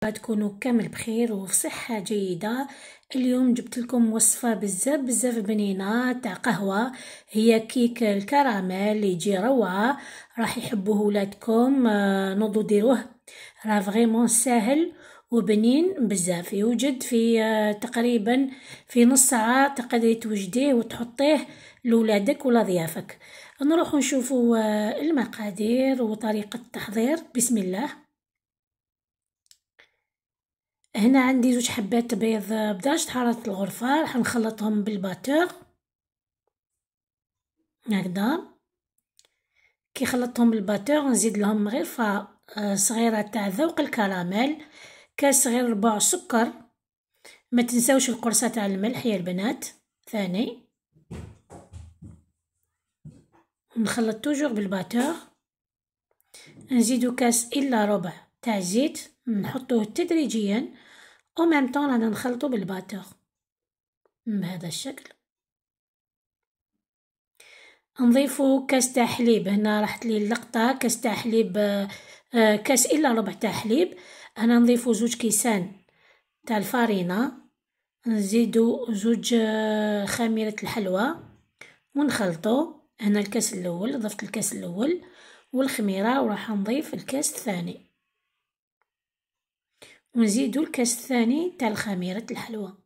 تكونوا كامل بخير وفي صحة جيدة. اليوم جبت لكم وصفة بزاف بنينة تاع قهوة، هي كيك الكراميل اللي يجي روعة، راح يحبوه ولادكم. نوضوا ديروه، راه فريمون ساهل وبنين بزاف. يوجد في تقريبا في نص ساعة تقدري توجديه وتحطيه لولادك ولا ضيافك. نروح نشوفوا المقادير وطريقة التحضير. بسم الله. هنا عندي 2 حبات بيض بدرجة حرارة الغرفة، راح نخلطهم بالباتور هكذا. كي خلطتهم بالباتور نزيد لهم غرفة صغيرة تاع ذوق الكراميل، كاس صغير ربع سكر، ما تنساوش القرصة تاع الملح يا البنات. ثاني نخلط توجور بالباتور، نزيدو كاس الا ربع تاع زيت، نحطوه تدريجيا او ميم طون رانا نخلطو بالباتور بهذا الشكل. نضيفو كاس تاع حليب، هنا راحت لي اللقطة كاس تاع حليب، كاس الا ربع تاع حليب. انا نضيفو 2 كيسان تاع الفارينة، نزيدو 2 خميرة الحلوى ونخلطو. هنا الكاس الاول ضفت الكاس الاول والخميرة، وراح نضيف الكاس الثاني ونزيدو الكاس الثاني تاع الخميرة الحلوى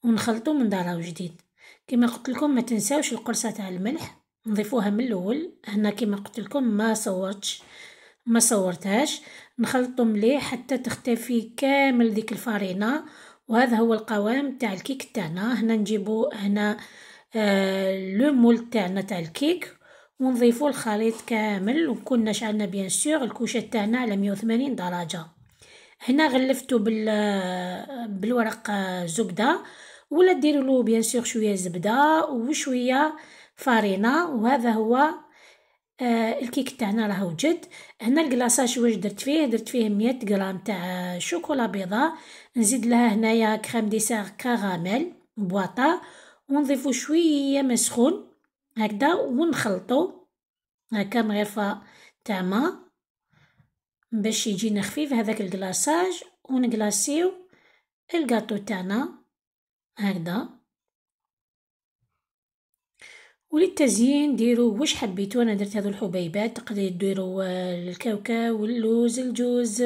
ونخلطو من دارة وجديد. كما قلت لكم ما تنساوش القرصة تاع الملح نضيفوها من الاول. هنا كما قلت لكم ما صورتهاش. نخلطو مليح حتى تختفي كامل ديك الفارينة، وهذا هو القوام تاع الكيك تاعنا. هنا نجيبو هنا لو مول تاعنا تاع الكيك ونضيفو الخليط كامل، وكنا شعلنا بيان سور الكوشة تاعنا على 180 درجة. هنا غلفتو بالورق زبدة، ولا ديروا له بيان سور شويه زبده وشويه فارينه. وهذا هو الكيك تاعنا راه وجد. هنا الكلاصاج واش درت فيه 100 غرام تاع شوكولا بيضاء، نزيد لها هنايا كريم ديسير كراميل بواطه، ونضيفو شويه مسخون هكذا ونخلطو هكا مغرفه تاع ما باش يجينا خفيف هذاك الكلاصاج، ونكلاصيو الكاطو تاعنا هكذا. وللتزيين ديروا واش حبيتو. انا درت هذو الحبيبات، تقدروا ديروا الكاوكاو واللوز الجوز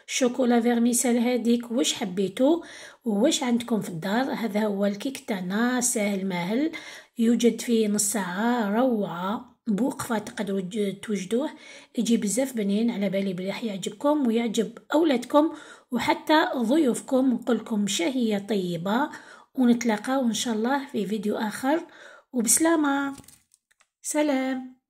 الشوكولا فيرميسال، هذيك واش حبيتو وواش عندكم في الدار. هذا هو الكيك تاعنا ساهل ماهل، يوجد في نص ساعه، روعه بوقفه تقدروا توجدوه، يجي بزاف بنين. على بالي بلي راح يعجبكم ويعجب اولادكم وحتى ضيوفكم. نقولكم شهيه طيبه، ونتلاقاو ان شاء الله في فيديو اخر، وبسلامة. سلام.